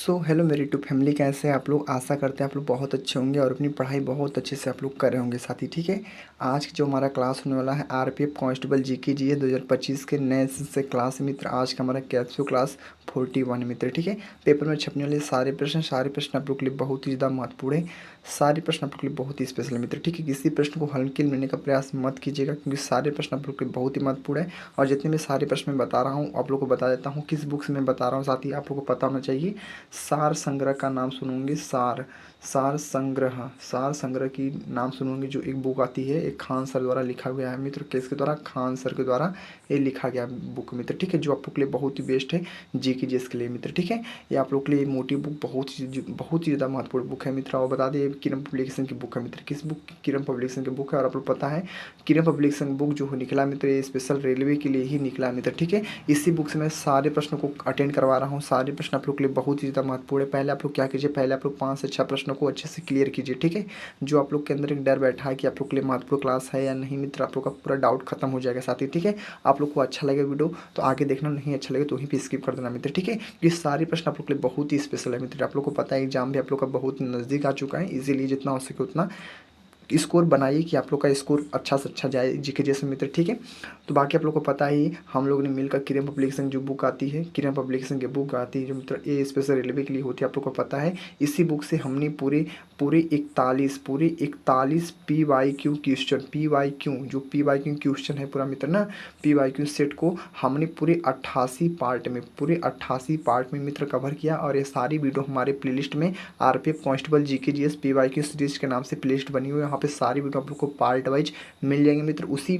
Hello मेरी YouTube family, कैसे हैं आप लोग। आशा करते हैं आप लोग बहुत अच्छे होंगे और अपनी पढ़ाई बहुत अच्छे से आप लोग कर रहे होंगे साथी। ठीक है, आज जो हमारा क्लास होने वाला है आरपीएफ कांस्टेबल जीके जीए 2025 के नए से क्लास है मित्र। आज का हमारा कैप्सूल क्लास 41 है मित्र। ठीक है, पेपर में छपने वाले सारे प्रश्न आप लोग के लिए बहुत ही ज़्यादा महत्वपूर्ण है। सारे प्रश्न आप लोग के लिए बहुत ही स्पेशल है मित्र। ठीक है, किसी प्रश्न को हल्के लेने का प्रयास मत कीजिएगा, क्योंकि सारे प्रश्न आप लोग के लिए बहुत ही महत्वपूर्ण है। और जितने मैं सारे प्रश्न मैं बता रहा हूँ आप लोग को बता देता हूँ किस बुक से मैं बता रहा हूँ। साथ ही आप लोग को पता होना चाहिए, सार संग्रह का नाम सुनूंगी। सार संग्रह की नाम सुनूंगी, जो एक बुक आती है, एक खान सर द्वारा लिखा गया है मित्र। किसके द्वारा? खान सर के द्वारा ये लिखा गया बुक मित्र। ठीक है, जो आप लोग के लिए बहुत ही बेस्ट है जीके जीएस के लिए मित्र। ठीक है, ये आप लोग के लिए मोटी बुक बहुत ही ज़्यादा महत्वपूर्ण बुक है मित्र। और बता दें, किरण पब्लिकेशन की बुक है मित्र। किस बुक? किरण पब्लिकेशन की बुक है। और आप लोग पता है, किरण पब्लिकेशन बुक जो निकला मित्र, ये स्पेशल रेलवे के लिए ही निकला मित्र। ठीक है, इसी बुक से मैं सारे प्रश्नों को अटेंड करवा रहा हूँ। सारे प्रश्न आप लोग के लिए बहुत ही ज़्यादा महत्वपूर्ण है। पहले आप लोग क्या कीजिए, पहले आप लोग 5 से 6 प्रश्नों को अच्छे से क्लियर कीजिए। ठीक है, जो आप लोग के अंदर एक डर बैठा है कि आप लोग के लिए महत्वपूर्ण क्लास है या नहीं मित्र, आप लोग का पूरा डाउट खत्म हो जाएगा साथी। ठीक है, आप लोग को अच्छा लगे वीडियो तो आगे देखना, नहीं अच्छा लगे तो वहीं पे स्किप कर देना मित्र। ठीक है, ये सारे प्रश्न आप लोग के लिए बहुत ही स्पेशल है मित्र। आप लोग को पता है एग्जाम भी आप लोग का बहुत नज़दीक आ चुका है, इसीलिए जितना हो सके उतना स्कोर बनाइए कि आप लोग का स्कोर अच्छा से अच्छा जाए जीके जैसे मित्र। ठीक है, तो बाकी आप लोग को पता ही, हम लोग ने मिलकर किरण पब्लिकेशन जो बुक आती है, किरण पब्लिकेशन की बुक आती है जो मित्र, ये स्पेशल रेलवे के लिए होती है, आप लोग को पता है। इसी बुक से हमने पूरे पूरे 41 PYQ क्वेश्चन, PYQ जो PYQ क्वेश्चन है पूरा मित्र ना, PYQ सेट को हमने पूरे 88 पार्ट में मित्र कवर किया। और ये सारी वीडियो हमारे प्लेलिस्ट में RPF constable GK GS PYQ series के नाम से प्लेलिस्ट बनी हुई है। यहाँ पे सारी वीडियो आप लोग को पार्ट वाइज मिल जाएंगे मित्र। उसी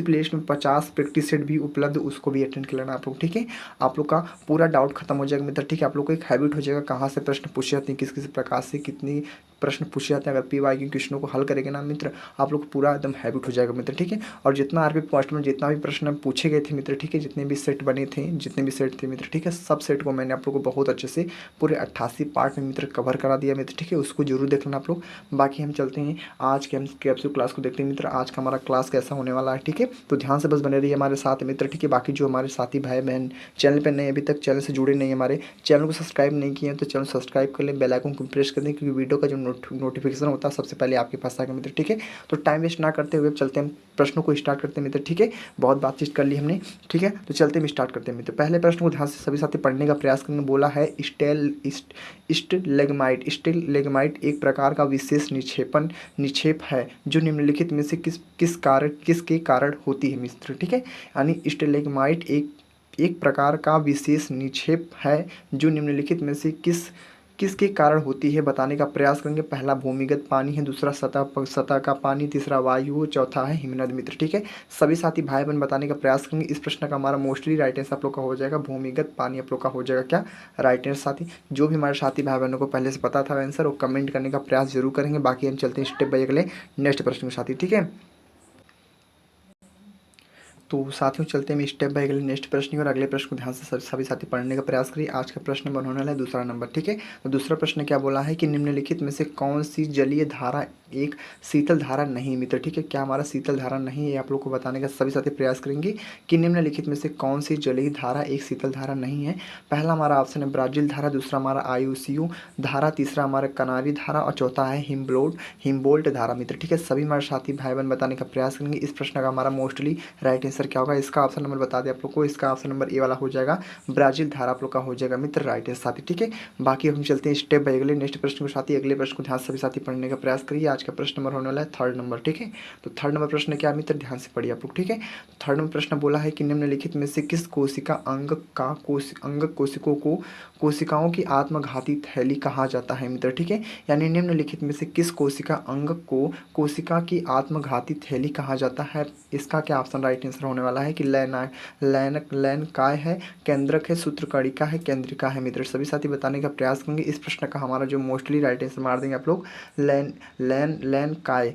प्लेलिस्ट में 50 प्रैक्टिस सेट भी उपलब्ध, उसको भी अटेंड कर लेना आप लोग। ठीक है, आप लोग का पूरा डाउट खत्म हो जाएगा मित्र। ठीक है, आप लोग को एक हैबिट हो जाएगा कहाँ से प्रश्न पूछे जाते हैं, किस किस प्रकार से कितनी प्रश्न पूछे जाते हैं। अगर PYQ क्वेश्चनों को हल करेंगे ना मित्र, आप लोग को पूरा एकदम हैबिट हो जाएगा मित्र। ठीक है, और जितना आरपीएफ पोस्ट में जितना भी प्रश्न पूछे गए थे मित्र, ठीक है, जितने भी सेट बने थे, जितने भी सेट थे मित्र, ठीक है, सब सेट को मैंने आप लोग को बहुत अच्छे से पूरे 88 पार्ट में मित्र कवर करा दिया मित्र। ठीक है, उसको जरूर देख लेना आप लोग। बाकी हम चलते हैं आज के हम कैप्सूल क्लास को देखते हैं मित्र। आज का हमारा क्लास कैसा होने वाला है, ठीक है, तो ध्यान से बस बने रहिए हमारे साथ मित्र। ठीक है, बाकी जो हमारे साथी भाई बहन चैनल पर नए, अभी तक चैनल से जुड़े नहीं, हमारे चैनल को सब्सक्राइब नहीं किए हैं तो चैनल सब्सक्राइब कर लें, बेल आइकन को प्रेस कर दें, क्योंकि वीडियो का जो नोटिफिकेशन होता है सबसे पहले आपके पास आएगा मित्र। ठीक है, तो टाइम वेस्ट ना करते हुए चलते हैं, प्रश्नों को स्टार्ट करते हैं मित्र। ठीक है, बहुत बातचीत कर ली हमने। ठीक है, तो चलते हैं स्टार्ट करते हैं मित्र। पहले प्रश्न को ध्यान से सभी साथी पढ़ने का प्रयास करने बोला है। स्टेलेग्माइट एक प्रकार का विशेष निक्षेप है जो निम्नलिखित में से किसके कारण होती है मित्र। ठीक है, यानी स्टेलेग्माइट एक प्रकार का विशेष निक्षेप है जो निम्नलिखित में से किसके कारण होती है बताने का प्रयास करेंगे। पहला भूमिगत पानी है, दूसरा सतह का पानी, तीसरा वायु, चौथा है हिमनद मित्र। ठीक है, सभी साथी भाई बहन बताने का प्रयास करेंगे। इस प्रश्न का हमारा मोस्टली राइट आंसर आप लोग का हो जाएगा भूमिगत पानी, आप लोग का हो जाएगा क्या राइट आंसर साथी। जो भी हमारे साथी भाई बहनों को पहले से पता था आंसर, वो कमेंट करने का प्रयास जरूर करेंगे। बाकी हम चलते हैं स्टेप बाय अगले नेक्स्ट प्रश्न के साथी। ठीक है, तो साथियों चलते हैं स्टेप बाय अगले नेक्स्ट प्रश्न की और अगले प्रश्न को ध्यान से सभी साथी पढ़ने का प्रयास करिए। आज का प्रश्न नंबर होने वाला है दूसरा नंबर। ठीक है, तो दूसरा प्रश्न क्या बोला है कि निम्नलिखित में से कौन सी जलीय धारा एक शीतल धारा नहीं मित्र। ठीक है, क्या हमारा शीतल धारा नहीं है, आप लोग को बताने का सभी साथी प्रयास करेंगे कि निम्नलिखित में से कौन सी जलीय धारा एक शीतल धारा नहीं है। पहला हमारा ऑप्शन है ब्राजील धारा, दूसरा हमारा आयुसियू धारा, तीसरा हमारा कनारी धारा और चौथा है हिम्बोल्ट धारा मित्र। ठीक है, सभी हमारे साथी भाई बहन बताने का प्रयास करेंगे। इस प्रश्न का हमारा मोस्टली राइट आंसर क्या होगा, इसका ऑप्शन नंबर बता दें आप लोग को, इसका ऑप्शन नंबर ए वाला हो जाएगा, ब्राजील धारा आप लोग का हो जाएगा मित्र राइट आंसर साथी। ठीक है, बाकी हम चलते हैं स्टेप बाय अगले नेक्स्ट प्रश्न को साथी। अगले प्रश्न को ध्यान से सभी साथी पढ़ने का प्रयास करिए। आज का प्रश्न नंबर होने वाला है थर्ड नंबर। ठीक है, तो थर्ड नंबर प्रश्न क्या मित्र, ध्यान से पढ़िए आप लोग। ठीक है, थर्ड नंबर प्रश्न बोला है कि निम्नलिखित में से किस कोशिका अंग कोशिकाओं की आत्मघाती थैली कहा जाता है मित्र। ठीक है, यानी निम्नलिखित में से किस कोशिका अंग को कोशिका की आत्मघाती थैली कहा जाता है। इसका क्या ऑप्शन राइट आंसर होने वाला है कि लैन काय है, केंद्रक है, सूत्रकणिका है, केंद्रिका है मित्र। सभी साथी बताने का प्रयास करेंगे। इस प्रश्न का हमारा जो मोस्टली राइट आंसर मार देंगे आप लोग, लैन काय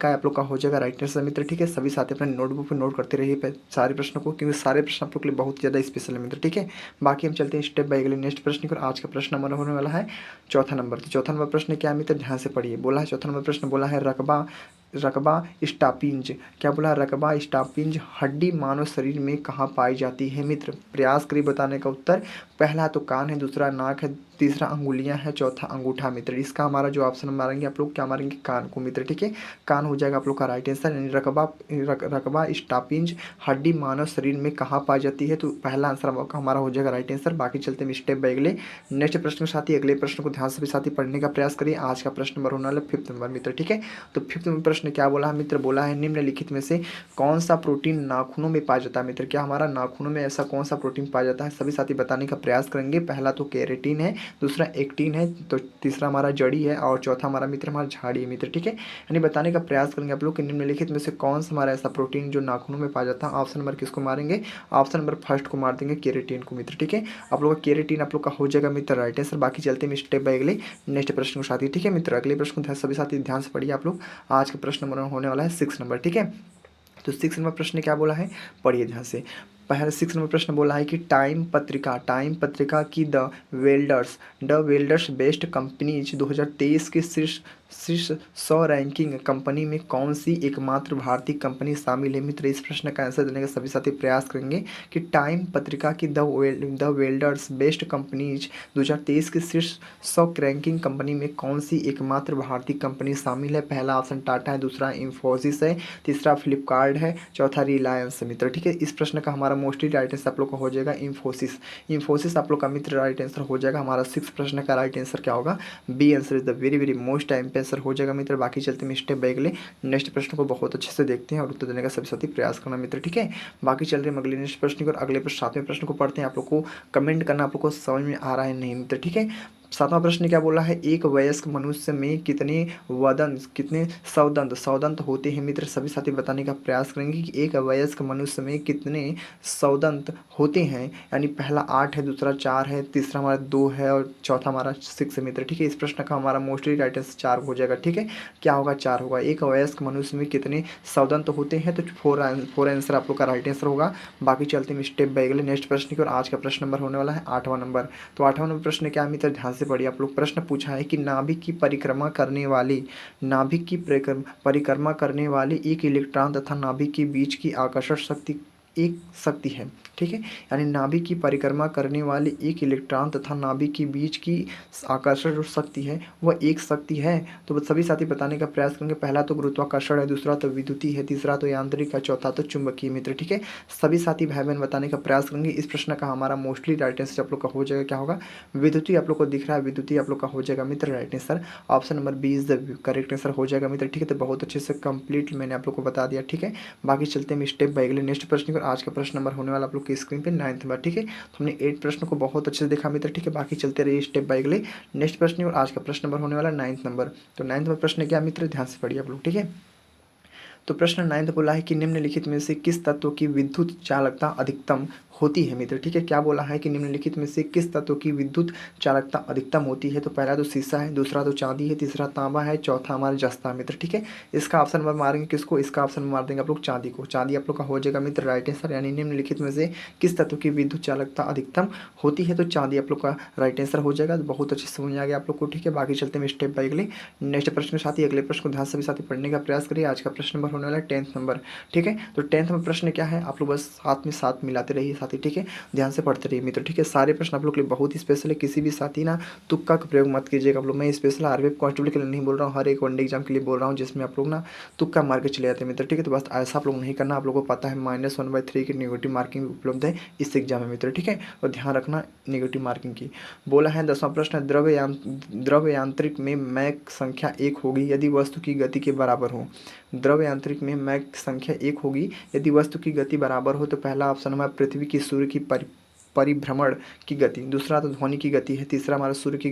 आप लोग का हो जाएगा राइट आंसर मित्र। ठीक है, सभी साथी अपने नोटबुक पर नोट करते रहिए सारे प्रश्नों को, क्योंकि सारे प्रश्न आप लोग के लिए बहुत ज़्यादा स्पेशल है मित्र। ठीक है, बाकी हम चलते हैं स्टेप बाय अगले नेक्स्ट प्रश्न पर। आज का प्रश्न नंबर होने वाला है चौथा नंबर। तो चौथा नंबर प्रश्न क्या है मित्र, ध्यान से पढ़िए। बोला है चौथा नंबर प्रश्न बोला है रकबा स्टापिंज, क्या बोला, रकबा स्टापिंज हड्डी मानव शरीर में कहाँ पाई जाती है मित्र? प्रयास करिए बताने का उत्तर। पहला तो कान है, दूसरा नाक है, तीसरा अंगुलियां है, चौथा अंगूठा मित्र। इसका हमारा जो ऑप्शन मारेंगे आप लोग क्या मारेंगे? कान को मित्र, ठीक है। कान हो जाएगा आप लोग का राइट आंसर। यानी रकबा स्टापिंज हड्डी मानव शरीर में कहाँ पाई जाती है? तो पहला आंसर हमारा हो जाएगा राइट आंसर। बाकी चलते हैं स्टेप बाय अगले नेक्स्ट प्रश्न के साथ ही। अगले प्रश्न को ध्यान से भी साथ ही पढ़ने का प्रयास करिए। आज का प्रश्न नंबर होने वाला 5th नंबर मित्र, ठीक है। तो 5th नंबर प्रश्न क्या बोला है मित्र? बोला है निम्नलिखित में से कौन सा प्रोटीन नाखूनों में पाया जाता है मित्र? क्या हमारा नाखूनों में ऐसा कौन सा प्रोटीन पाया जाता है? सभी साथी बताने का प्रयास करेंगे। पहला तो केरेटिन है, दूसरा एक्टिन है, तो तीसरा हमारा जड़ी है, और चौथा हमारा मित्र हमारा झाड़ी है मित्र, ठीक है। यानी बताने का प्रयास करेंगे आप लोग कि निम्नलिखित में से कौन सा हमारा ऐसा प्रोटीन जो नाखूनों में पाया जाता है। ऑप्शन नंबर किसको मारेंगे? ऑप्शन नंबर फर्स्ट को मार देंगे, केरेटिन को मित्र, ठीक है। आप लोग का केरेटिन आप लोग का हो जाएगा मित्र राइट आंसर। बाकी चलते हैं स्टेप बाय अगले नेक्स्ट प्रश्न के साथ ही, ठीक है मित्र। अगले प्रश्न को सभी साथी ध्यान से पढ़िए आप लोग। आज का प्रश्न नंबर होने वाला है 6 नंबर, ठीक है। तो 6 नंबर प्रश्न क्या बोला है? पढ़िए ध्यान से। पहले 6 नंबर प्रश्न बोला है कि टाइम पत्रिका की द वेल्डर्स बेस्ट कंपनीज 2023 की शीर्ष 100 रैंकिंग कंपनी में कौन सी एकमात्र भारतीय कंपनी शामिल है मित्र? इस प्रश्न का आंसर देने का सभी साथी प्रयास करेंगे कि टाइम पत्रिका की द वेल्डर्स बेस्ट कंपनीज 2023 की शीर्ष 100 रैंकिंग कंपनी में कौन सी एकमात्र भारतीय कंपनी शामिल है? पहला ऑप्शन टाटा है, दूसरा इंफोसिस है, तीसरा फ्लिपकार्ट है, चौथा रिलायंस मित्र, ठीक है। इस प्रश्न का हमारा मोस्टली राइट आंसर आप लोग का हो जाएगा इंफोसिस आप लोग का मित्र राइट आंसर हो जाएगा। हमारा 6 प्रश्न का राइट आंसर क्या होगा? B answer is the very very most time पे आंसर हो जाएगा मित्र। बाकी चलते हैं स्टेप बाय अगले नेक्स्ट प्रश्न को बहुत अच्छे से देखते हैं और उत्तर देने का सभी साथी प्रयास करना मित्र, ठीक है। बाकी चल रहे हैं अगले नेक्स्ट प्रश्न को, और अगले प्रश्न 7वें प्रश्न को पढ़ते हैं। आप लोग को कमेंट करना आप लोग को समझ में आ रहा है नहीं मित्र, ठीक है। 7वां प्रश्न क्या बोला है? एक वयस्क मनुष्य में कितने सौदंत होते हैं मित्र? सभी साथी बताने का प्रयास करेंगे कि एक वयस्क मनुष्य में कितने सौदंत होते हैं। यानी पहला 8 है, दूसरा 4 है, तीसरा हमारा 2 है, और चौथा हमारा 6 है मित्र, ठीक है। इस प्रश्न का हमारा मोस्टली राइट आंसर 4 हो जाएगा, ठीक है। क्या होगा? 4 होगा। एक वयस्क मनुष्य में कितने सौदंत होते हैं? तो 4 आंसर आप लोग का राइट आंसर होगा। बाकी चलते हैं स्टेप बाय अगले नेक्स्ट प्रश्न की, और आज का प्रश्न नंबर होने वाला है 8वां नंबर। तो 8वां नंबर प्रश्न क्या मित्र? ध्यान से पढ़िए आप लोग। प्रश्न पूछा है कि नाभिक की परिक्रमा करने वाली एक इलेक्ट्रॉन तथा नाभिक के बीच की आकर्षण शक्ति एक शक्ति है, ठीक है। यानी नाभिक की परिक्रमा करने वाले एक इलेक्ट्रॉन तथा नाभिक के बीच की आकर्षण जो शक्ति है वह एक शक्ति है। तो सभी साथी बताने का प्रयास करेंगे। पहला तो गुरुत्वाकर्षण है, दूसरा तो विद्युतीय है, तीसरा तो यांत्रिक है, चौथा तो चुंबकीय मित्र, ठीक है। सभी साथी भाई बहन बताने का प्रयास करेंगे। इस प्रश्न का हमारा मोस्टली राइट आंसर आप लोग का हो जाएगा, क्या होगा? विद्युतीय आप लोग को दिख रहा है, विद्युतीय आप लोग का हो जाएगा मित्र right answer. Option number B is the correct answer हो जाएगा मित्र, ठीक है। तो बहुत अच्छे से कंप्लीट मैंने आप लोग को बता दिया, ठीक है। बाकी चलते हैं स्टेप बाय अगले नेक्स्ट प्रश्न पर। आज का प्रश्न नंबर होने वाला आप लोग की स्क्रीन पे 9th नंबर, ठीक है। तो हमने 8 प्रश्न को बहुत अच्छे से देखा मित्र, ठीक है। बाकी चलते रहिए स्टेप बाय अगले नेक्स्ट प्रश्न, और आज का प्रश्न नंबर होने वाला 9th नंबर। तो 9th नंबर प्रश्न क्या मित्र? ध्यान से पढ़िए आप लोग, ठीक है। तो प्रश्न 9 बोला है कि निम्नलिखित में से किस तत्व की विद्युत चालकता अधिकतम होती है मित्र, ठीक है। क्या बोला है कि निम्नलिखित में से किस तत्व की विद्युत चालकता अधिकतम होती है? तो पहला तो शीशा है, दूसरा तो चांदी है, तीसरा तांबा है, चौथा हमारा जस्ता है मित्र, ठीक है। इसका ऑप्शन नंबर मारेंगे किसको? इसका ऑप्शन मार देंगे आप लोग चांदी को। चांदी आप लोग का हो जाएगा मित्र राइट आंसर। यानी निम्नलिखित में से किस तत्व की विद्युत चालकता अधिकतम होती है? तो चांदी आप लोग का राइट आंसर हो जाएगा। बहुत अच्छे से समझ आ गया आप लोग को, ठीक है। बाकी चलते हैं स्टेप बाय अगले नेक्स्ट प्रश्न के साथ ही। अगले प्रश्न को ध्यान से भी साथ ही पढ़ने का प्रयास करिए। आज का प्रश्न नंबर होने वाला है 10th नंबर, ठीक है। तो 10th में प्रश्न क्या है? आप लोग बस साथ में साथ मिलाते रहिए साथी, ठीक है। ध्यान से पढ़ते रहिए मित्र, ठीक है। सारे प्रश्न आप लोग के लिए बहुत ही स्पेशल है। किसी भी साथी ना तुक्का का प्रयोग मत कीजिएगा आप लोग। मैं स्पेशल आरबीएफ कांस्टेबल के लिए नहीं बोल रहा हूँ, हर एक वनडे एग्जाम के लिए बोल रहा हूँ जिसमें आप लोग ना तुक्का मार के चले जाते हैं मित्र, ठीक है। तो बस ऐसा आप लोग नहीं करना। आप लोगों को पता है -1/3 की नेगेटिव मार्किंग उपलब्ध है इस एग्जाम में मित्र, ठीक है। और ध्यान रखना नेगेटिव मार्किंग की। बोला है 10वां प्रश्न, द्रव्य यांत्रिक में मैक संख्या 1 होगी यदि वस्तु की गति के बराबर हो। द्रव्य यांत्रिक में मैक संख्या 1 होगी यदि वस्तु की गति बराबर हो। तो पहला ऑप्शन हमारा पृथ्वी की सूर्य की परिभ्रमण की गति, दूसरा तो ध्वनि की गति है, तीसरा हमारा सूर्य की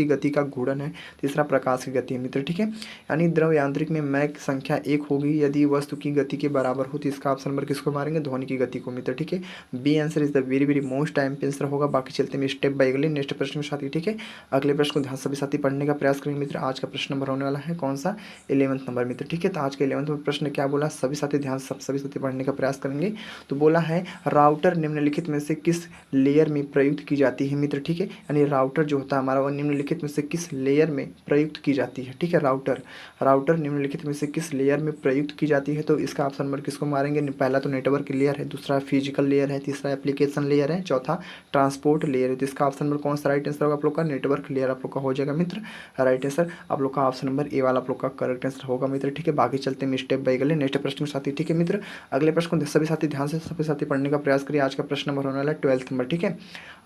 गति का घूर्णन है, तीसरा प्रकाश की गति है मित्र, ठीक है। यानी द्रव यांत्रिक में मैक संख्या 1 होगी यदि वस्तु की गति के बराबर हो। तो इसका ऑप्शन नंबर किसको मारेंगे? ध्वनि की गति को मित्र, ठीक है। B answer is the very very most time पे आंसर होगा। बाकी चलते हैं स्टेप बाय अगले नेक्स्ट प्रश्न के साथ ही, ठीक है। अगले प्रश्न को ध्यान सभी साथी पढ़ने का प्रयास करेंगे मित्र। आज का प्रश्न नंबर होने वाला है कौन सा? 11th नंबर मित्र, ठीक है। तो आज के 11th में प्रश्न क्या बोला? सभी साथी ध्यान सभी साथी पढ़ने का प्रयास करेंगे। तो बोला है राउटर निम्नलिखित में से किस लेयर में प्रयुक्त की जाती है मित्र, ठीक है। यानी राउटर जो होता है हमारा, वह निम्नलिखित में से किस लेयर में प्रयुक्त की जाती है, ठीक है। राउटर राउटर निम्नलिखित में से किस लेयर में प्रयुक्त की जाती है, तो इसका ऑप्शन नंबर किसको मारेंगे, पहला तो नेटवर्क लेयर है, दूसरा फिजिकल लेयर है, तीसरा एप्लीकेशन लेयर है, चौथा ट्रांसपोर्ट लेयर है। तो इसका ऑप्शन नंबर कौन सा राइट आंसर होगा आप लोग का, नेटवर्क लेयर आप लोग का हो जाएगा मित्र राइट आंसर। आप लोग का ऑप्शन नंबर ए वाला आप लोग का करेक्ट आंसर होगा मित्र, ठीक है। बाकी चलते हैं स्टेप बाय अगले नेक्स्ट प्रश्न के साथ ही, ठीक है मित्र। अगले प्रश्न को सभी साथी ध्यान से सभी साथी पढ़ने का प्रयास करिए। आज का प्रश्न नंबर होने वाला है 12th नंबर, ठीक है।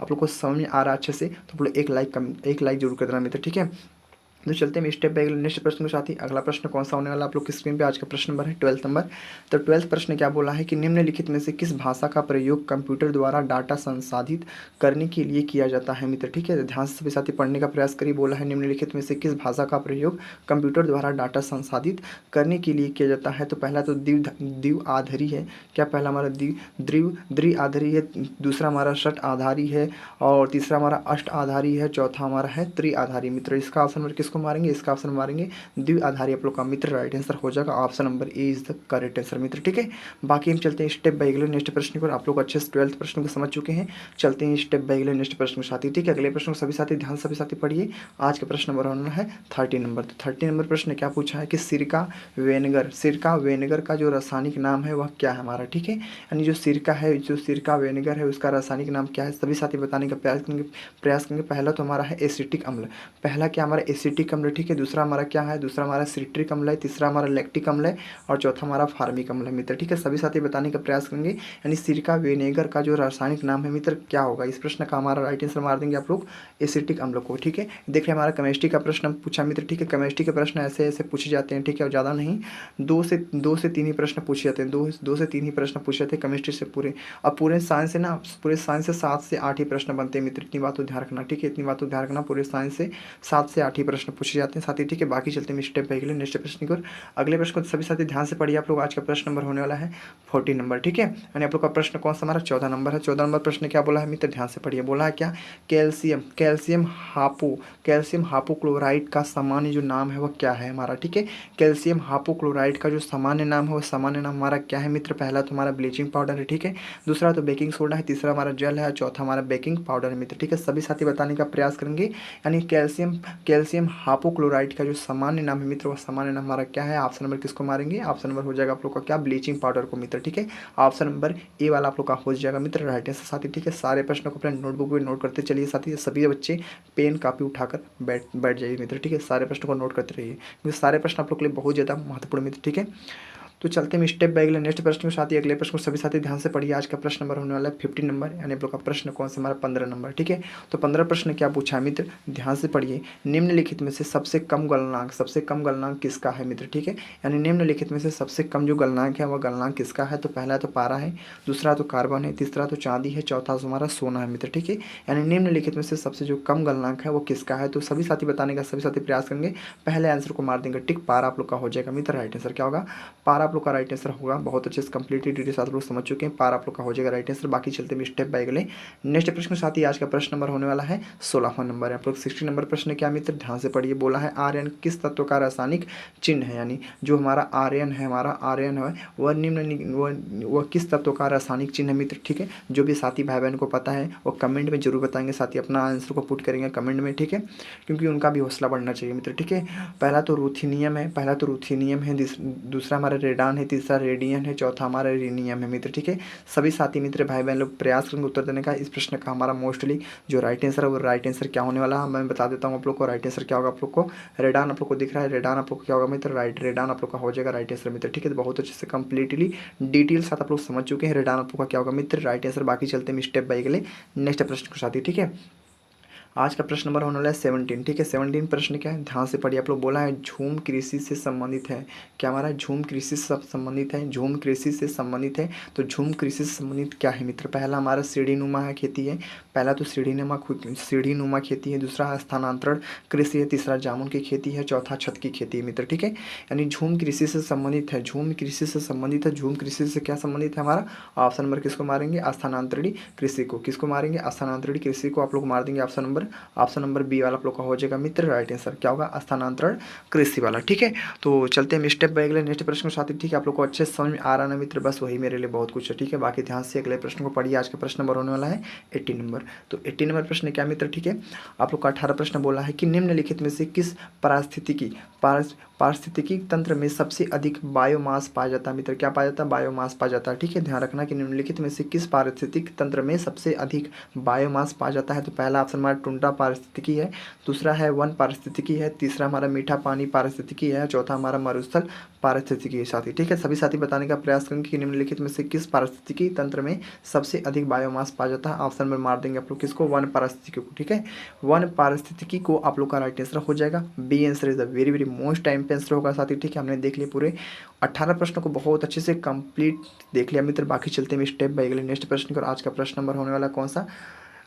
आप लोग को समझ में आ रहा है अच्छे से, तो आप लोग एक लाइक जरूर कर देना मित्र, ठीक है। तो चलते हैं स्टेप बाय नेक्स्ट प्रश्न के साथ ही। अगला प्रश्न कौन सा होने वाला आप लोग की स्क्रीन पे, आज का प्रश्न नंबर है 12th नंबर। तो 12th प्रश्न क्या बोला है कि निम्नलिखित में से किस भाषा का प्रयोग कंप्यूटर द्वारा डाटा संसाधित करने के लिए किया जाता है मित्र, ठीक है। ध्यान से सभी साथी पढ़ने का प्रयास करिए। बोला है निम्नलिखित में से किस भाषा का प्रयोग कंप्यूटर द्वारा डाटा संसाधित करने के लिए किया जाता है। तो पहला तो द्विआधारी है, क्या पहला हमारा द्विआधारी है, दूसरा हमारा षट आधारी है, और तीसरा हमारा अष्ट आधारी है, चौथा हमारा है त्रिआधारी मित्र। इसका ऑप्शन नंबर किसको मारेंगे, इसका ऑप्शन मारेंगे द्विआधारी आप लोग का मित्र राइट आंसर हो जाएगा। Option number A is the correct answer मित्र, ठीक है। बाकी हम चलते हैं स्टेप बाय अगले नेक्स्ट प्रश्न पर। आप लोग अच्छे से 12th प्रश्न को समझ चुके हैं, चलते हैं स्टेप बाय अगले नेक्स्ट प्रश्न के साथ ही, ठीक है। अगले प्रश्न को सभी साथी ध्यान सभी साथी पढ़िए। आज का प्रश्न नंबर होना है 30 नंबर। तो 30 नंबर प्रश्न क्या पूछा है कि सिरका वेनेगर का जो रासायनिक नाम है वह क्या है हमारा, ठीक है। यानी जो सिरका वेनेगर है उसका रासायनिक नाम क्या है, सभी साथी बताने का प्रयास करेंगे। पहला तो हमारा है एसिटिक अम्ल, पहला क्या हमारा एसिटिक अम्ल, ठीक है। दूसरा हमारा क्या है, दूसरा हमारा सिट्रिक अम्ल है, तीसरा हमारा लैक्टिक अम्ल है, और चौथा हमारा फार्मिक अम्ल है मित्र, ठीक है। सभी साथी बताने का प्रयास करेंगे। यानी सिरका वेनेगर का जो रासायनिक नाम है मित्र क्या होगा, इस प्रश्न का हमारा राइट आंसर मार देंगे आप लोग एसिटिक अम्ल को, ठीक है। देख रहे हमारा केमिस्ट्री का प्रश्न पूछा मित्र, ठीक है। केमिस्ट्री के प्रश्न ऐसे ऐसे पूछे जाते हैं, ठीक है, और ज़्यादा नहीं, दो से तीन ही प्रश्न पूछे जाते हैं, दो से तीन ही प्रश्न पूछे जाते हैं केमिस्ट्री से पूरे। अब पूरे साइंस से 7 से 8 ही प्रश्न बनते हैं मित्र, इतनी बात तो ध्यान रखना, ठीक है। इतनी बात तो ध्यान रखना, पूरे साइंस से 7 से 8 ही प्रश्न पूछे जाते हैं साथी, ठीक है। बाकी चलते हैं स्टेप बाय नेक्स्ट प्रश्न की ओर। अगले प्रश्न को सभी साथी ध्यान से पढ़िए आप लोग। आज का प्रश्न नंबर होने वाला है 14 नंबर, ठीक है। यानी आप लोग का प्रश्न कौन सा हमारा 14 नंबर है। 14 नंबर प्रश्न क्या बोला है मित्र, ध्यान से पढ़िए। बोला है क्या, कैल्शियम हापोक्लोराइड का सामान्य जो नाम है वह क्या है हमारा, ठीक है। कैल्शियम हापोक्लोराइड का जो सामान्य नाम है वो सामान्य नाम हमारा क्या है मित्र, पहला तो हमारा ब्लीचिंग पाउडर है, ठीक है। दूसरा तो बेकिंग सोडा है, तीसरा हमारा जल है, चौथा हमारा बेकिंग पाउडर है मित्र, ठीक है। सभी साथी बताने का प्रयास करेंगे। यानी कैल्शियम हापोक्लोराइड का जो सामान्य नाम है मित्र, वह सामान्य नाम हमारा क्या है। ऑप्शन नंबर किसको मारेंगे, ऑप्शन नंबर हो जाएगा आप लोग का क्या, ब्लीचिंग पाउडर को मित्र, ठीक है। ऑप्शन नंबर ए वाला आप लोग का हो जाएगा मित्र राइट आंसर साथी, ठीक है। सारे प्रश्नों को अपने नोटबुक में नोट करते चलिए साथी, सभी बच्चे पेन कापी उठाकर बैठ जाइए मित्र, ठीक है। सारे प्रश्नों को नोट करते रहिए, क्योंकि सारे प्रश्न आप लोग के लिए बहुत ज़्यादा महत्वपूर्ण मित्र, ठीक है। तो चलते हैं स्टेप बाय अगले नेक्स्ट प्रश्न के साथ ही। अगले प्रश्न को सभी साथी ध्यान से पढ़िए। आज का प्रश्न नंबर होने वाला है 15 नंबर, यानी आप लोग का प्रश्न कौन सा हमारा 15 नंबर, ठीक है। तो 15 प्रश्न क्या पूछा है मित्र, ध्यान से पढ़िए। निम्नलिखित में से सबसे कम गलनांक किसका है मित्र, ठीक है। यानी निम्नलिखित में से सबसे कम जो गलनांक है वह गलनांक किसका है। तो पहला तो पारा है, दूसरा तो कार्बन है, तीसरा तो चांदी है, चौथा हमारा सोना है मित्र, ठीक है। यानी निम्नलिखित में से सबसे जो कम गलनांक है वो किसका है। तो सभी साथी बताने का सभी साथी प्रयास करेंगे। पहले आंसर को मार देंगे टिक, पारा आप लोग का हो जाएगा मित्र राइट आंसर। क्या होगा, पारा आप लोग का राइट आंसर होगा। बहुत अच्छे से कंप्लीटली डिटेल्स आप लोग समझ चुके हैं, पार आप लोग का हो जाएगा राइट आंसर। बाकी चलते हैं स्टेप बाय अगले नेक्स्ट प्रश्न के साथ ही। आज का प्रश्न नंबर होने वाला है 16वां नंबर है। आप लोग 60 नंबर प्रश्न क्या मित्र, ध्यान से पढ़िए। बोला है आर्यन किस तत्व का रासायनिक चिन्ह है। यानी जो हमारा आर्यन है वह किस तत्व का रासायनिक चिन्ह है मित्र, ठीक है। जो भी साथी भाई बहन को पता है वो कमेंट में जरूर बताएंगे साथी, अपना आंसर को पुट करेंगे कमेंट में, ठीक है, क्योंकि उनका भी हौसला बढ़ना चाहिए मित्र, ठीक है। पहला तो रूथेनियम है, दूसरा हमारा रेडान है, तीसरा रेडियन है, चौथा हमारा रीनियम है मित्र, ठीक है। सभी साथी मित्र भाई बहन लोग प्रयास करेंगे उत्तर देने का। इस प्रश्न का हमारा मोस्टली जो राइट आंसर है वो राइट आंसर क्या होने वाला है मैं बता देता हूँ आप लोग को। राइट आंसर क्या होगा आप लोग को, रेडान आप लोग को दिख रहा है, रेडान आप लोग को क्या होगा मित्र, रेडान आप लोग का हो जाएगा राइट आंसर मित्र, ठीक है। तो बहुत अच्छे से कंप्लीटली डिटेल साथ आप लोग समझ चुके हैं, रेडान आप लोग का क्या होगा मित्र राइट आंसर। बाकी चलते हैं स्टेप बाय अगले नेक्स्ट प्रश्न के साथ ही, ठीक है। आज का प्रश्न नंबर होने वाला है 17, ठीक है। 17 प्रश्न क्या है, ध्यान से पढ़िए आप लोग। बोला है झूम कृषि से संबंधित है, क्या हमारा झूम कृषि से संबंधित है, झूम कृषि से संबंधित है। तो झूम कृषि से संबंधित क्या है मित्र, पहला हमारा सीढ़ीनुमा खेती है, पहला तो सीढ़ीनुमा खेती है, दूसरा स्थानांतरण कृषि है, तीसरा जामुन की खेती है, चौथा छत की खेती है मित्र, ठीक है। यानी झूम कृषि से संबंधित है, झूम कृषि से संबंधित है। झूम कृषि से क्या संबंधित है हमारा, ऑप्शन नंबर किसको मारेंगे, स्थानांतरित कृषि को। किसको मारेंगे, स्थानांतरित कृषि को आप लोग मार देंगे option number option number B वाला आप लोग का हो जाएगा मित्र राइट आंसर। क्या होगा? स्थानांतरण कृषि वाला। ठीक है, तो चलते हैं स्टेप बाय अगले नेक्स्ट प्रश्न के साथ ही। ठीक है, आप लोग को अच्छे से समझ में आ रहा ना मित्र, बस वही मेरे लिए बहुत कुछ है। ठीक है, बाकी ध्यान से अगले प्रश्न को पढ़िए। आज का प्रश्न नंबर होने वाला है 80 नंबर। तो 80 नंबर प्रश्न क्या मित्र? ठीक है, आप लोग का 18 प्रश्न बोला है कि निम्नलिखित में से किस पारिस्थितिकी तंत्र में सबसे अधिक बायोमास पाया जाता है मित्र? क्या पाया जाता है? बायोमास पाया जाता है। ठीक है, ध्यान रखना कि निम्नलिखित में से किस पारिस्थितिक तंत्र में सबसे अधिक बायोमास पाया जाता है। तो पहला ऑप्शन हमारा टुंड्रा पारिस्थितिकी है, दूसरा है वन पारिस्थितिकी है, तीसरा हमारा मीठा पानी पारिस्थितिकी है, चौथा हमारा मरुस्थल पारिस्थितिकी है साथी। ठीक है, सभी साथी बताने का प्रयास करेंगे कि निम्नलिखित में से किस पारिस्थितिकी तंत्र में सबसे अधिक बायोमास पाया जाता है। ऑप्शन में मार देंगे आप लोग किसको? वन पारिस्थितिकी को। ठीक है, वन पारिस्थितिकी को आप लोग का राइट आंसर हो जाएगा। B answer is the very very most time पे आंसर होगा साथी। ठीक है, हमने देख लिया पूरे 18 प्रश्नों को बहुत अच्छे से कंप्लीट देख लिया मित्र। बाकी चलते हैं स्टेप बाय अगले नेक्स्ट प्रश्न पर। आज का प्रश्न नंबर होने वाला कौन सा?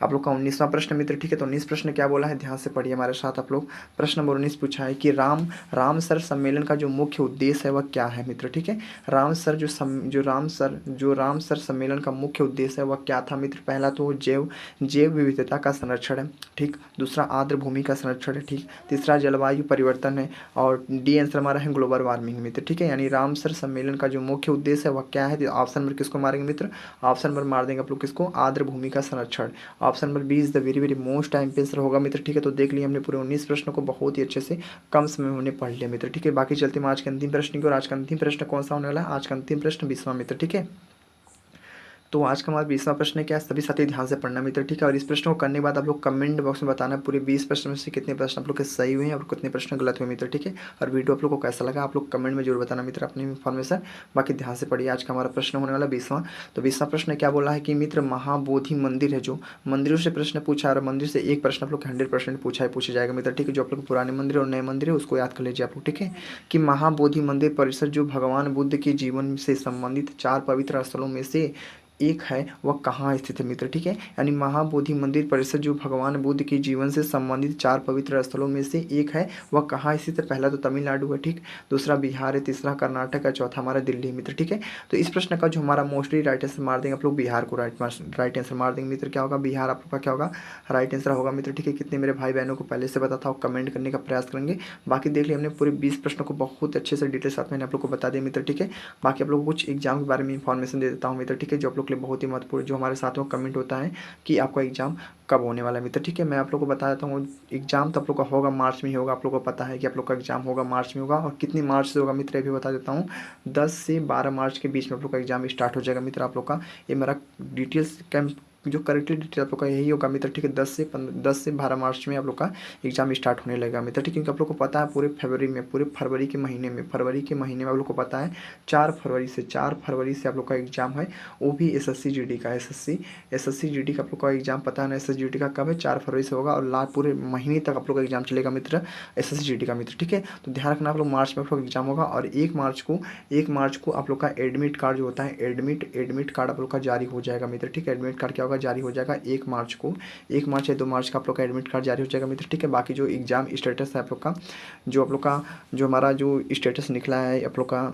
आप लोग का 19वां प्रश्न मित्र। ठीक है, तो 19 प्रश्न क्या बोला है, ध्यान से पढ़िए हमारे साथ आप लोग। प्रश्न नंबर 19 पूछा है कि रामसर सम्मेलन का जो मुख्य उद्देश्य है वह क्या है मित्र? ठीक है, जो रामसर सम्मेलन का मुख्य उद्देश्य है वह क्या था मित्र? पहला तो जैव विविधता का संरक्षण है। ठीक, दूसरा आर्द्र भूमि का संरक्षण है। ठीक, तीसरा जलवायु परिवर्तन है, और डी आंसर हमारा है ग्लोबल वार्मिंग मित्र। ठीक है, यानी रामसर सम्मेलन का जो मुख्य उद्देश्य है वह क्या है? तो ऑप्शन नंबर किसको मारेंगे मित्र? ऑप्शन नंबर मार देंगे आप लोग किसको? आर्द्र भूमि का संरक्षण। Option number B is the very very most time पे आंसर होगा मित्र। ठीक है, तो देख लिया हमने पूरे 19 प्रश्नों को बहुत ही अच्छे से कम समय में हमने पढ़ लिया मित्र। ठीक है, बाकी चलते हैं आज के अंतिम प्रश्न की। और आज का अंतिम प्रश्न कौन सा होने वाला है? आज का अंतिम प्रश्न 20वां मित्र। ठीक है, तो आज का हमारा 20वां प्रश्न क्या है, सभी साथी ध्यान से पढ़ना मित्र। ठीक है, और इस प्रश्न को करने के बाद आप लोग कमेंट बॉक्स में बताना पूरे 20 प्रश्न में से कितने प्रश्न आप लोग के सही हुए हैं और कितने प्रश्न गलत हुए मित्र। ठीक है, और वीडियो आप लोग को कैसा लगा आप लोग कमेंट में जरूर बताना मित्र अपनी इन्फॉर्मेशन। बाकी ध्यान से पढ़िए। आज का हमारा प्रश्न होने वाला 20वां। तो 20वां प्रश्न क्या बोला है कि मित्र महाबोधि मंदिर है, जो मंदिरों से प्रश्न पूछा और मंदिर से एक प्रश्न आप लोग 100% पूछा जाएगा मित्र। ठीक है, जो आप लोग पुराने मंदिर और नए मंदिर है उसको याद कर लीजिए आप लोग। ठीक है, कि महाबोधि मंदिर परिसर जो भगवान बुद्ध के जीवन से संबंधित 4 पवित्र स्थलों में से एक है वह कहाँ स्थित है मित्र? ठीक है, यानी महाबोधि मंदिर परिसर जो भगवान बुद्ध के जीवन से संबंधित 4 पवित्र स्थलों में से एक है वह कहाँ स्थित है? पहला तो तमिलनाडु है। ठीक, दूसरा बिहार है, तीसरा कर्नाटक है, चौथा हमारा दिल्ली मित्र। ठीक है, तो इस प्रश्न का जो हमारा मोस्टली राइट आंसर मार देंगे आप लोग बिहार को राइट आंसर मार देंगे मित्र। क्या होगा? बिहार आप लोग का क्या होगा? राइट आंसर होगा मित्र। ठीक है, कितने मेरे भाई बहनों को पहले से पता था वो कमेंट करने का प्रयास करेंगे। बाकी देख लिया हमने पूरे 20 प्रश्नों को बहुत अच्छे से डिटेल साथ मैंने आप लोग को बता दिया मित्र। ठीक है, बाकी आप लोग को कुछ एग्जाम के बारे में इंफॉर्मेशन दे देता हूँ मित्र। ठीक है, जो आप लोग के लिए बहुत ही महत्वपूर्ण, जो हमारे साथ में कमेंट होता है कि आपका एग्जाम कब होने वाला है मित्र। ठीक है, मैं आप लोग को बता देता हूँ एग्जाम तो आप लोग का होगा मार्च में ही होगा। आप लोग को पता है कि आप लोग का एग्जाम होगा मार्च में होगा, और कितनी मार्च से होगा मित्र ये भी बता देता हूँ। 10 से 12 मार्च के बीच में आप लोग का एग्जाम स्टार्ट हो जाएगा मित्र। आप लोग का ये मेरा डिटेल्स कैंप जो करेक्टली डिटेल आप लोग का यही होगा मित्र। ठीक है, 10 से 12 मार्च में आप लोग का एग्जाम स्टार्ट होने लगेगा मित्र। ठीक है, क्योंकि आप लोग को पता है पूरे फरवरी के महीने में आप लोग को पता है 4 फरवरी से आप लोग का एग्जाम है, वो भी एसएससी जीडी का। एसएससी जीडी का आप लोग का एग्जाम पता है ना, एसएससी जीडी का कब है? 4 फरवरी से होगा, और लास्ट पूरे महीने तक आप लोग का एग्जाम चलेगा मित्र एसएससी जीडी का मित्र। ठीक है, तो ध्यान रखना आप लोग मार्च में आप लोग एग्जाम होगा, और 1 मार्च को आप लोग का एडमिट कार्ड जो होता है एडमिट कार्ड आप लोग का जारी हो जाएगा मित्र। ठीक है, एडमिट कार्ड क्या होगा? जारी हो जाएगा 1 मार्च को। 1 मार्च या 2 मार्च का आप लोग का एडमिट कार्ड जारी हो जाएगा मित्र। ठीक है, बाकी जो एग्जाम स्टेटस है आप लोग का, जो हमारा जो स्टेटस निकला है आप लोग का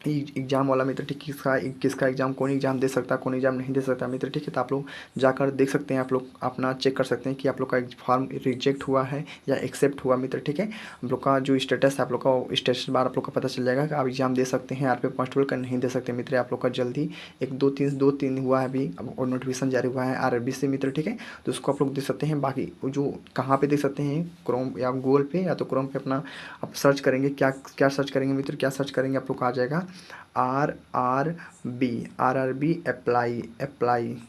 एग्जाम वाला मित्र। ठीक, किसका एग्जाम, कौन एग्जाम दे सकता है, कौन एग्जाम नहीं दे सकता मित्र। ठीक है, तो आप लोग जाकर देख सकते हैं, आप लोग अपना चेक कर सकते हैं कि आप लोग का फॉर्म रिजेक्ट हुआ है या एक्सेप्ट हुआ मित्र। ठीक है, आप लोग का जो स्टेटस है आप लोग का स्टेटस बार आप लोग का पता चल जाएगा कि आप एग्जाम दे सकते हैं आरपीएफ कांस्टेबल का, नहीं दे सकते मित्र। आप लोग का जल्दी 2-3 हुआ है अभी, और नोटिफिकेशन जारी हुआ है आरआरबी से मित्र। ठीक है, तो उसको आप लोग देख सकते हैं। बाकी जो कहाँ पे देख सकते हैं, क्रोम या गूगल पे या तो क्रोम पे अपना आप सर्च करेंगे, क्या सर्च करेंगे मित्र, क्या सर्च करेंगे आप लोग का आ जाएगा आर आर बी अप्लाई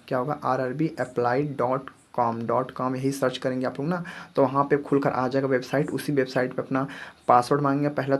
क्या होगा? rrbapply.com यही सर्च करेंगे आप लोग ना, तो वहाँ पे खुलकर आ जाएगा वेबसाइट। उसी वेबसाइट पे अपना पासवर्ड मांगेंगे। पहला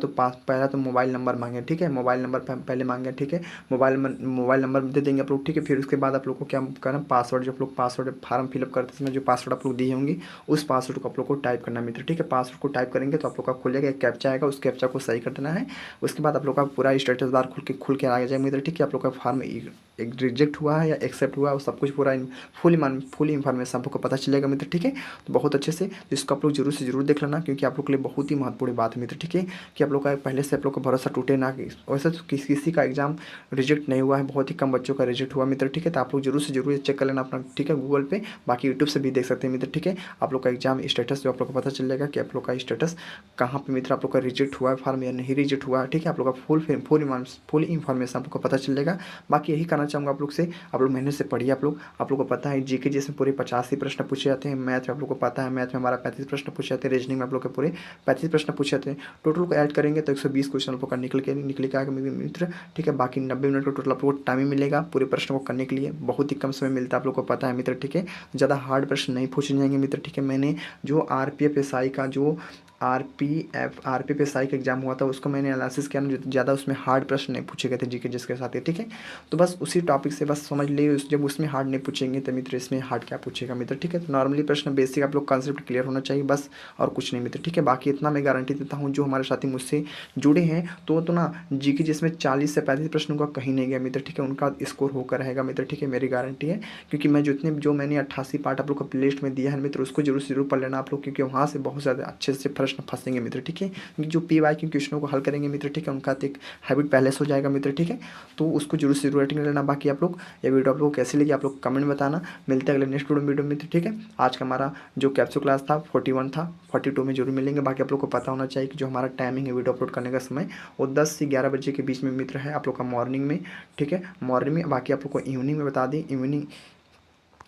तो मोबाइल नंबर मांगे। ठीक है, मोबाइल नंबर पहले मांगे। ठीक है, मोबाइल नंबर दे देंगे आप लोग। ठीक है, फिर उसके बाद आप लोग को क्या करना, पासवर्ड जो आप लोग पासवर्ड फॉर्म फिलअप करते समय जो पासवर्ड आप लोग दिए होंगे उस पासवर्ड को आप लोग को टाइप करना मित्र। ठीक है, पासवर्ड को टाइप करेंगे तो आप लोग का खुल जाएगा, एक कैप्चा आएगा, उस कैप्चा को सही कर देना है। उसके बाद आप लोग का पूरा स्टेटस बार खुल के आ जाएगा मित्र। ठीक है, आप लोग का फॉर्म एक रिजेक्ट हुआ है या एक्सेप्ट हुआ है, वो सब कुछ पूरा फुल इन्फॉर्मेशन आप लोग को पता चलेगा मित्र, ठीक है। तो बहुत अच्छे से तो इसको आप लोग जरूर से जरूर देख लेना, क्योंकि आप लोग के लिए बहुत ही महत्वपूर्ण बात है मित्र, ठीक है, कि आप लोग का पहले से आप लोग का भरोसा टूटे ना। वैसे तो किसी का एग्जाम रिजेक्ट नहीं हुआ है, बहुत ही कम बच्चों का रिजेक्ट हुआ मित्र, ठीक है। तो आप लोग जरूर से जरूर चेक कर लेना अपना, ठीक है, गूगल पे, बाकी यूट्यूब से भी देख सकते हैं मित्र, ठीक है। आप लोग का एग्जाम स्टेटस जो आप लोग को पता चलेगा कि आप लोग का स्टेटस कहाँ पे मित्र आप लोग का रिजेक्ट हुआ है फॉर्म या नहीं रिजेक्ट हुआ है, ठीक है। आप लोग का फुल इन्फॉर्मेशन आप लोग को पता चलेगा। बाकी यही कहना चाहूँगा आप लोग से, आप लोग मेहनत से पढ़िए। आप लोग को पता है जीके जिसमें पूरे 85 प्रश्न पूछे जाते हैं। मैथ में आप लोग को पता है, मैथ में हमारा 35 प्रश्न पूछे जाते हैं। रीजनिंग में आप लोग के पूरे 35 प्रश्न पूछे जाते हैं। टोटल को ऐड करेंगे तो 120 क्वेश्चन आप लोग का निकल के आएगा मित्र, ठीक है। बाकी 90 मिनट का टोटल आप लोग को टाइम ही मिलेगा पूरे प्रश्न को करने के लिए। बहुत ही कम समय मिलता है, आप लोग को पता है मित्र, ठीक है। ज़्यादा हार्ड प्रश्न नहीं पूछे जाएंगे मित्र, ठीक है। मैंने जो आरपीएफ एसआई का जो आरपीएफ एसआई का एग्जाम हुआ था उसको मैंने एनालिसिस किया ना, ज़्यादा उसमें हार्ड प्रश्न नहीं पूछे गए थे जीके जिसके साथ ही, ठीक है। तो बस उसी टॉपिक से बस समझ लिए, जब उसमें हार्ड नहीं पूछेंगे तो मित्र इसमें हार्ड क्या पूछेगा मित्र, ठीक है। तो नॉर्मली प्रश्न बेसिक आप लोग कॉन्सेप्ट क्लियर होना चाहिए बस, और कुछ नहीं मित्र, ठीक है। बाकी इतना मैं गारंटी देता हूँ, जो हमारे साथी मुझसे जुड़े हैं तो ना जीके जिसमें 40 से 35 प्रश्नों का कहीं नहीं गया मित्र, ठीक है। उनका स्कोर होकर रहेगा मित्र, ठीक है, मेरी गारंटी है। क्योंकि मैं जो मैंने 88 पार्ट आप लोग को प्ले लिस्ट में दिया है मित्र, उसको जरूर से जरूर पढ़ लेना आप लोग, क्योंकि वहाँ से बहुत ज़्यादा अच्छे से प्रश्न फंसेंगे मित्र, ठीक है। जो PY के क्वेश्चनों को हल करेंगे मित्र, ठीक है, उनका एक हैबिट पहले से हो जाएगा मित्र, ठीक है। तो उसको जरूर से जरूर रेटिंग लेना। बाकी आप लोग ये वीडियो आप लोग कैसे लगी आप लोग कमेंट में बताना। मिलते हैं अगले नेक्स्ट वीडियो मित्र, ठीक है। आज का हमारा जो कैप्सूल क्लास था 41 था, 42 में जरूर मिलेंगे। बाकी आप लोग को पता होना चाहिए कि जो हमारा टाइमिंग है वीडियो अपलोड करने का समय वो 10 से 11 बजे के बीच में मित्र है आप लोग का मॉर्निंग में, ठीक है, मॉर्निंग में। बाकी आप लोग को इवनिंग में बता दें,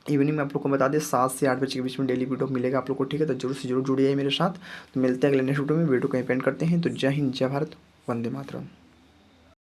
इवनिंग में आप लोग को बता दें 7 से 8 बजे के बीच में डेली वीडियो मिलेगा आप लोग को, ठीक है। तो जरूर से जरूर जुड़िए मेरे साथ। तो मिलते हैं अगले नेक्स्ट वीडियो में, वीडियो को एंड करते हैं। तो जय हिंद, जय भारत, वंदे मातरम।